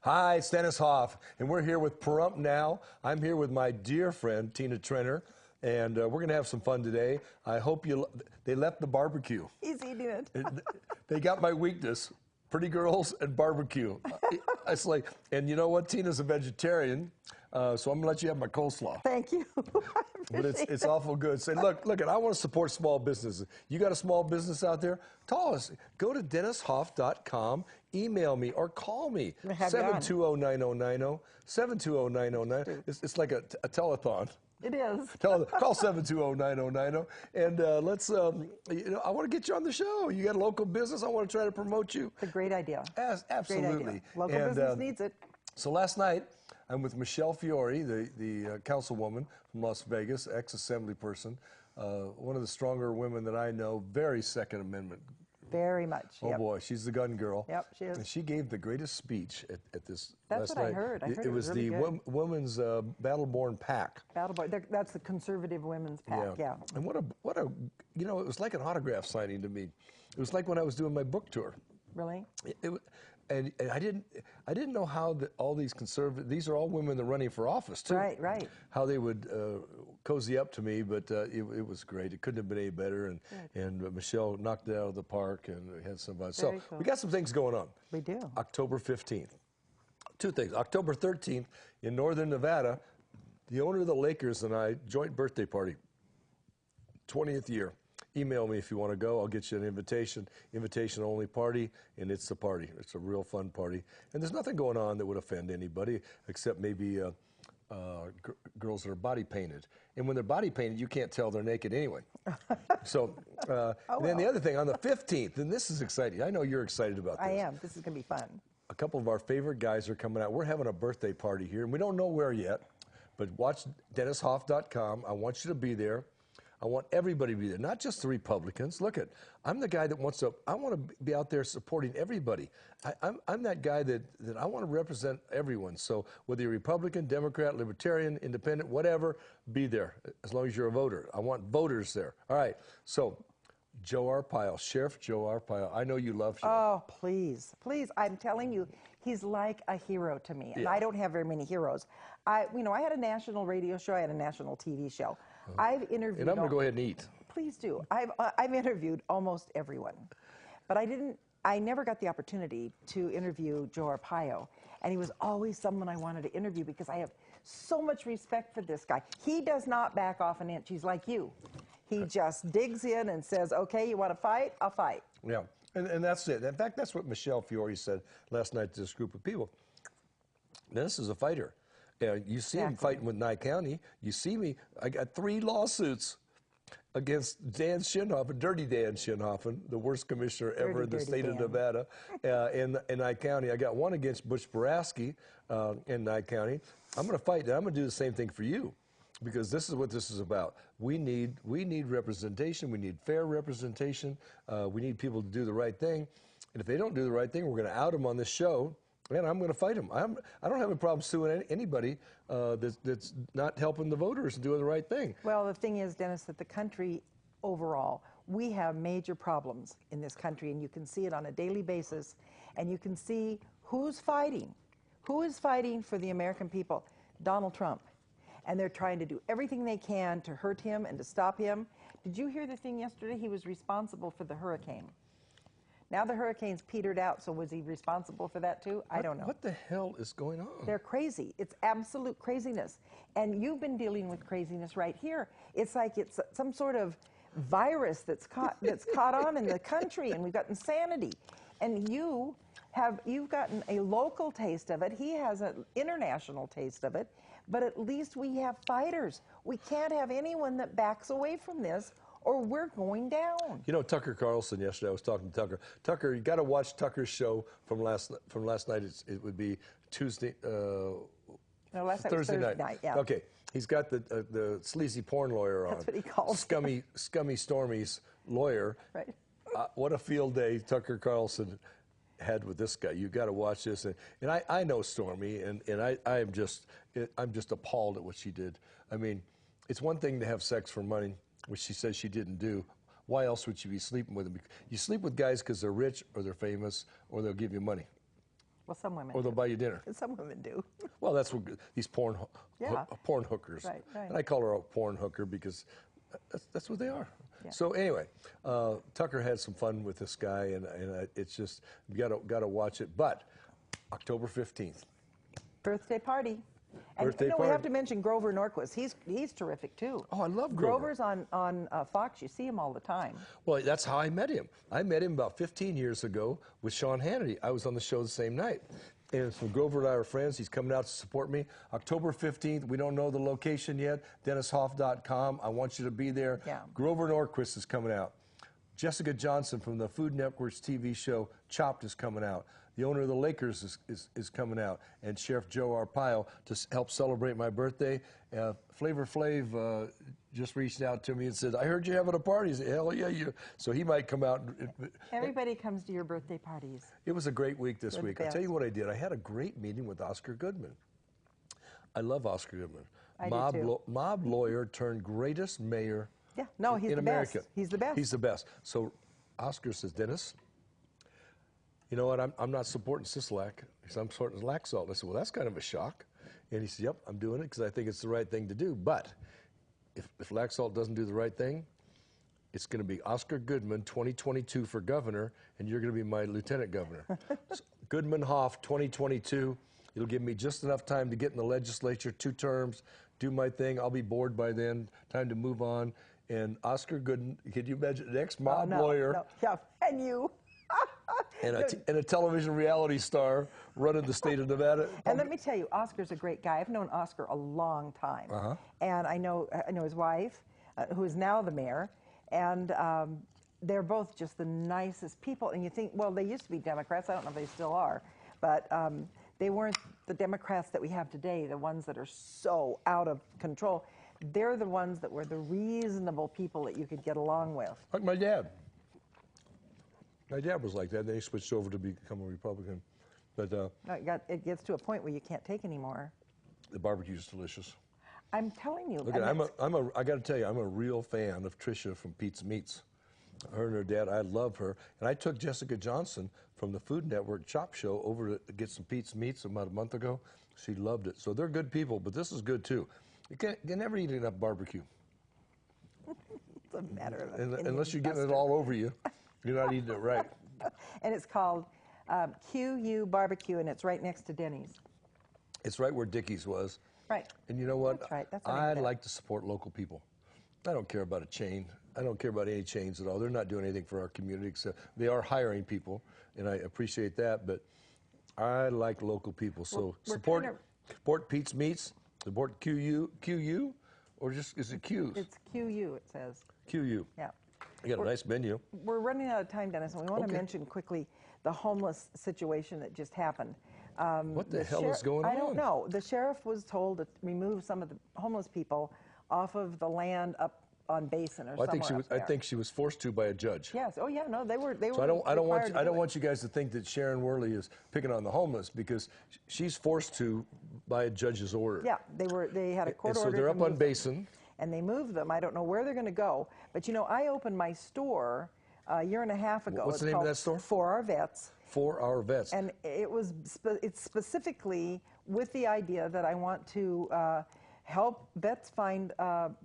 Hi, it's Dennis Hoff, and we're here with Pahrump Now. I'm here with my dear friend, Tina Trenner, and we're going to have some fun today. I hope they left the barbecue. He's eating it. They got my weakness, pretty girls and barbecue. It's like, and you know what? Tina's a vegetarian, so I'm going to let you have my coleslaw. Thank you. But it's awful good. Say, look, I want to support small businesses. You got a small business out there? Call us. Go to DennisHoff.com, email me, or call me. 720-9090, 720-9090. It's like a telethon. It is. Call 720-9090, and let's. I want to get you on the show. You got a local business. I want to try to promote you. It's a great idea. Absolutely. Great idea. Local business needs it. So last night, I'm with Michele Fiori, the councilwoman from Las Vegas, ex-assembly person, one of the stronger women that I know, very Second Amendment. Very much. Oh boy, she's the gun girl. Yep, she is. And she gave the greatest speech at this That's last what night. I heard. It was really the good. Women's Battle-Born PAC. Battle-Born. That's the conservative women's PAC. Yeah. And what a it was like an autograph signing to me. It was like when I was doing my book tour. Really? And I didn't know how all these conservative, these are all women that are running for office too. Right, right. How they would cozy up to me, but it was great. It couldn't have been any better. And Michele knocked it out of the park, and we had some fun. So cool. we got some things going on. We do. October 15th. Two things. October 13th in Northern Nevada, the owner of the Lakers and I, joint birthday party, 20th year. Email me if you want to go. I'll get you an invitation. Invitation-only party, and it's the party. It's a real fun party. And there's nothing going on that would offend anybody except maybe girls that are body painted. And when they're body painted, you can't tell they're naked anyway. So then the other thing, on the 15th, and this is exciting. I know you're excited about this. I am. This is going to be fun. A couple of our favorite guys are coming out. We're having a birthday party here, and we don't know where yet, but watch DennisHoff.com. I want you to be there. I want everybody to be there, not just the Republicans. Look I'm the guy that I want to be out there supporting everybody. I'm that guy that I want to represent everyone. So whether you're Republican, Democrat, Libertarian, Independent, whatever, be there, as long as you're a voter. I want voters there. All right, so Joe Arpaio, Sheriff Joe Arpaio. I know you love him. Oh, please, please. I'm telling you, he's like a hero to me. And I don't have very many heroes. I had a national radio show. I had a national TV show. I've interviewed. And I'm going to go ahead and eat. Please do. I've interviewed almost everyone, but I never got the opportunity to interview Joe Arpaio, and he was always someone I wanted to interview because I have so much respect for this guy. He does not back off an inch. He's like you. He just digs in and says, "Okay, you want to fight? I'll fight." Yeah, and that's it. In fact, that's what Michele Fiori said last night to this group of people. Dennis is a fighter. You see him fighting with Nye County. You see me. I got 3 lawsuits against Dan Shinhoffen, Dirty Dan Shinhoffen, the worst commissioner ever in the state of Nevada, in Nye County. I got one against Butch Boraski in Nye County. I'm going to fight. And I'm going to do the same thing for you, because this is what this is about. We need representation. We need fair representation. We need people to do the right thing. And if they don't do the right thing, we're going to out them on this show. Man, I'm going to fight them. I don't have a problem suing anybody that's not helping the voters and doing the right thing. Well, the thing is, Dennis, that the country overall, we have major problems in this country, and you can see it on a daily basis, and you can see who's fighting. Who is fighting for the American people? Donald Trump. And they're trying to do everything they can to hurt him and to stop him. Did you hear the thing yesterday? He was responsible for the hurricane. Now the hurricane's petered out, so was he responsible for that too? I don't know. What the hell is going on? They're crazy. It's absolute craziness. And you've been dealing with craziness right here. It's like it's some sort of virus that's caught on in the country, and we've got insanity. And you've gotten a local taste of it. He has an international taste of it. But at least we have fighters. We can't have anyone that backs away from this, or we're going down. You know, Tucker Carlson yesterday, I was talking to Tucker. Tucker, you got to watch Tucker's show from last night. It would be Tuesday, no, last night Thursday was Thursday night. Yeah. Okay, he's got the sleazy porn lawyer on. That's what he calls Scummy Stormy's lawyer. Right. What a field day Tucker Carlson had with this guy. You got to watch this. And I know Stormy, and I'm just appalled at what she did. I mean, it's one thing to have sex for money, which she says she didn't do. Why else would she be sleeping with them? You sleep with guys because they're rich or they're famous or they'll give you money. Well, some women Or they'll do. buy you dinner. Some women do. Well, that's what these porn hookers. Right, right. And I call her a porn hooker because that's what they are. Yeah. So anyway, Tucker had some fun with this guy, and it's just you gotta watch it. But October 15th. Birthday party. And Birthday we party. have to mention Grover Norquist. He's terrific too. Oh, I love Grover. Grover's on Fox. You see him all the time. Well, that's how I met him. I met him about 15 years ago with Sean Hannity. I was on the show the same night. And so Grover and I are friends. He's coming out to support me. October 15th. We don't know the location yet. DennisHoff.com. I want you to be there. Yeah. Grover Norquist is coming out. Jessica Johnson from the Food Network's TV show Chopped is coming out. The owner of the Lakers is coming out, and Sheriff Joe Arpaio to help celebrate my birthday. Flavor Flav just reached out to me and said, "I heard you having a party." I said, "Hell yeah, you!" So he might come out. Everybody comes to your birthday parties. It was a great week this They're the week. I'll best. tell you what I did. I had a great meeting with Oscar Goodman. I love Oscar Goodman. I do too. Mob lawyer turned greatest mayor. Yeah, no, he's in the America. best. He's the best. He's the best. So Oscar says, "Dennis, you know what? I'm not supporting Sisolak because I'm supporting Laxalt." I said, "Well, that's kind of a shock." And he said, "Yep, I'm doing it because I think it's the right thing to do. But if Laxalt doesn't do the right thing, it's going to be Oscar Goodman 2022 for governor, and you're going to be my lieutenant governor." So, Goodman Hoff 2022. It'll give me just enough time to get in the legislature, 2 terms, do my thing. I'll be bored by then. Time to move on. And Oscar Goodman, can you imagine, an ex-mob lawyer. No. Yeah, and you. And a television reality star running the state of Nevada. And let me tell you, Oscar's a great guy. I've known Oscar a long time. And I know his wife, who is now the mayor, and they're both just the nicest people. And you think, well, they used to be Democrats. I don't know if they still are, but they weren't the Democrats that we have today, the ones that are so out of control. They're the ones that were the reasonable people that you could get along with. Like my dad. My dad was like that. Then he switched over to become a Republican. But It gets to a point where you can't take anymore. the barbecue's delicious. I'm telling you. Look, I got to tell you, I'm a real fan of Tricia from Pete's Meats. Her and her dad, I love her. And I took Jessica Johnson from the Food Network Chop Show over to get some Pete's Meats about a month ago. She loved it. So they're good people, but this is good too. You never eat enough barbecue. It's a matter of opinion, Unless you're getting it Buster. all over you, you're not eating it right. And it's called QU Barbecue, and it's right next to Denny's. It's right where Dickie's was. Right. And you know what? That's right. That's the name I of it. like to support local people. I don't care about a chain. I don't care about any chains at all. They're not doing anything for our community except they are hiring people, and I appreciate that. But I like local people. So We're support Pete's Meats, support QU, or just is it Q's? It's QU, it says. QU. Yeah. You got a nice menu. We're running out of time, Dennis, and we want to Okay. mention quickly the homeless situation that just happened. What the hell is going on? I don't know. The sheriff was told to remove some of the homeless people off of the land up on Basin or Well, somewhere up there. I think she was forced to by a judge. Yes. Oh, yeah. No, they were. So I don't want you guys to think that Sharon Worley is picking on the homeless because she's forced to by a judge's order. Yeah, they had a court And so order. they're to up move on them. Basin. And they moved them. I don't know where they're going to go. But, you know, I opened my store a year and a half ago. What's the name of that store? For Our Vets. For Our Vets. And it's specifically with the idea that I want to help vets find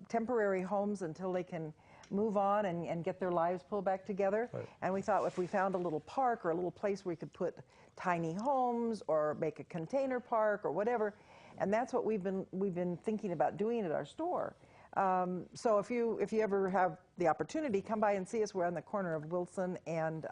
temporary homes until they can move on and get their lives pulled back together. Right. And we thought if we found a little park or a little place where we could put tiny homes or make a container park or whatever, and that's what we've been thinking about doing at our store. So if you ever have the opportunity, come by and see us. We're on the corner of Wilson and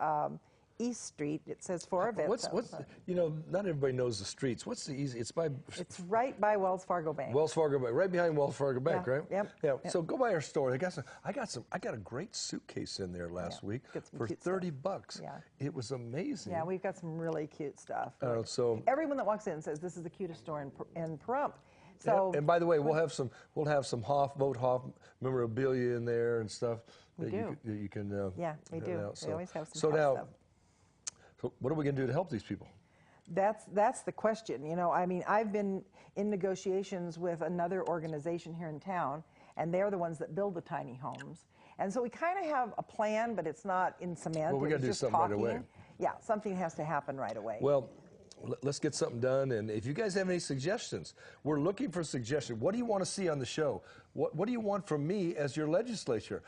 East Street. It says For Our Vets. What's you know, not everybody knows the streets. What's the easy? It's by It's right by Wells Fargo Bank. Wells Fargo Bank, right behind Wells Fargo Bank, Yeah, right? yep, Yeah. yep. So go by our store. I got a great suitcase in there last week got some for cute stuff. $30. Yeah. It was amazing. Yeah, we've got some really cute stuff. So Everyone that walks in says this is the cutest store in Pahrump. So and by the way, we'll have some Vote Hoff memorabilia in there and stuff. We that do. You can. yeah, we hand do. out. We always have some So Hoff now, stuff. so what are we going to do to help these people? That's the question. You know, I mean, I've been in negotiations with another organization here in town, and they're the ones that build the tiny homes. And so we kind of have a plan, but it's not in cement. Well, we It gotta was do just something right talking. away. Yeah, something has to happen right away. Well, let's get something done. And if you guys have any suggestions, we're looking for suggestions. What do you want to see on the show? What do you want from me as your legislature?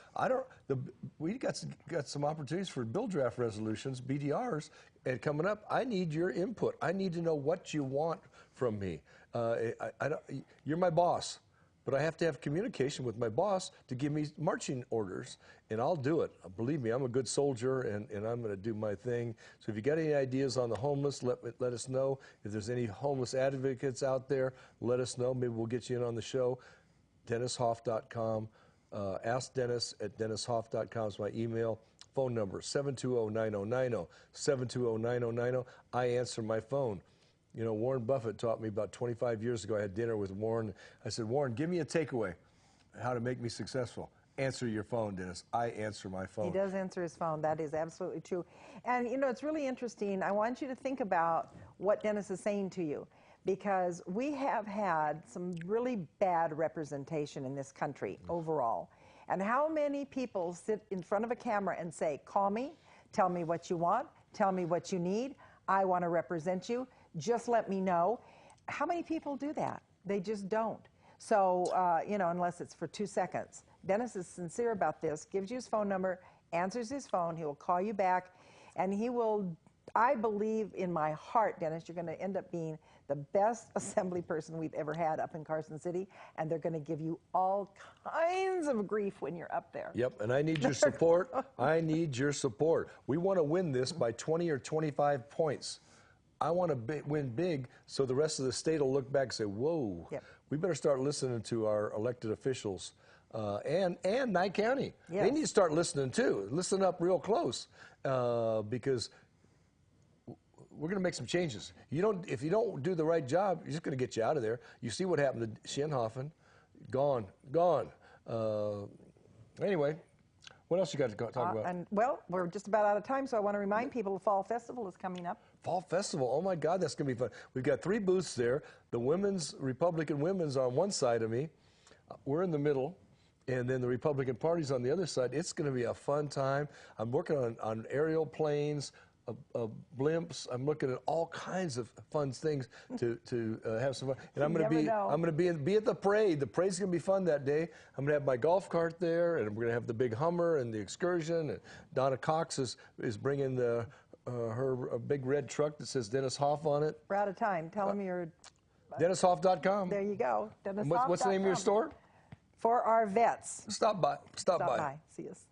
We got some opportunities for bill draft resolutions, BDRs, and coming up. I need your input. I need to know what you want from me. You're my boss. But I have to have communication with my boss to give me marching orders, and I'll do it. Believe me, I'm a good soldier, and I'm going to do my thing. So if you got any ideas on the homeless, let us know. If there's any homeless advocates out there, let us know. Maybe we'll get you in on the show. DennisHoff.com. AskDennis@DennisHoff.com is my email. Phone number, 720-9090, 720-9090. I answer my phone. You know, Warren Buffett taught me about 25 years ago. I had dinner with Warren. I said, Warren, give me a takeaway, how to make me successful. Answer your phone, Dennis. I answer my phone. He does answer his phone. That is absolutely true. And, you know, it's really interesting. I want you to think about what Dennis is saying to you, because we have had some really bad representation in this country overall. And how many people sit in front of a camera and say, call me, tell me what you want, tell me what you need, I want to represent you. Just let me know. How many people do that? They just don't. So, you know, unless it's for 2 seconds. Dennis is sincere about this, gives you his phone number, answers his phone, he will call you back, and he will, I believe in my heart, Dennis, you're going to end up being the best assembly person we've ever had up in Carson City, and they're going to give you all kinds of grief when you're up there. Yep, and I need your support. I need your support. We want to win this by 20 or 25 points. I want to win big so the rest of the state will look back and say, whoa, we better start listening to our elected officials and Nye County. Yes. They need to start listening too. Listen up real close because we're going to make some changes. If you don't do the right job, you're just going to get you out of there. You see what happened to Schenhofen. Gone. Anyway. What else you got to talk about? Well, we're just about out of time, so I want to remind people the Fall Festival is coming up. Fall Festival, oh my God, that's going to be fun. We've got 3 booths there. The Republican women's on one side of me. We're in the middle, and then the Republican Party's on the other side. It's going to be a fun time. I'm working on aerial planes, blimps. I'm looking at all kinds of fun things to have some fun. And I'm going to be at the parade. The parade's going to be fun that day. I'm going to have my golf cart there, and we're going to have the big Hummer and the excursion. And Donna Cox is bringing her big red truck that says Dennis Hoff on it. We're out of time. Tell them you're DennisHoff.com. There you go. What's the name of your store? For our vets. Stop by. Stop by. See us.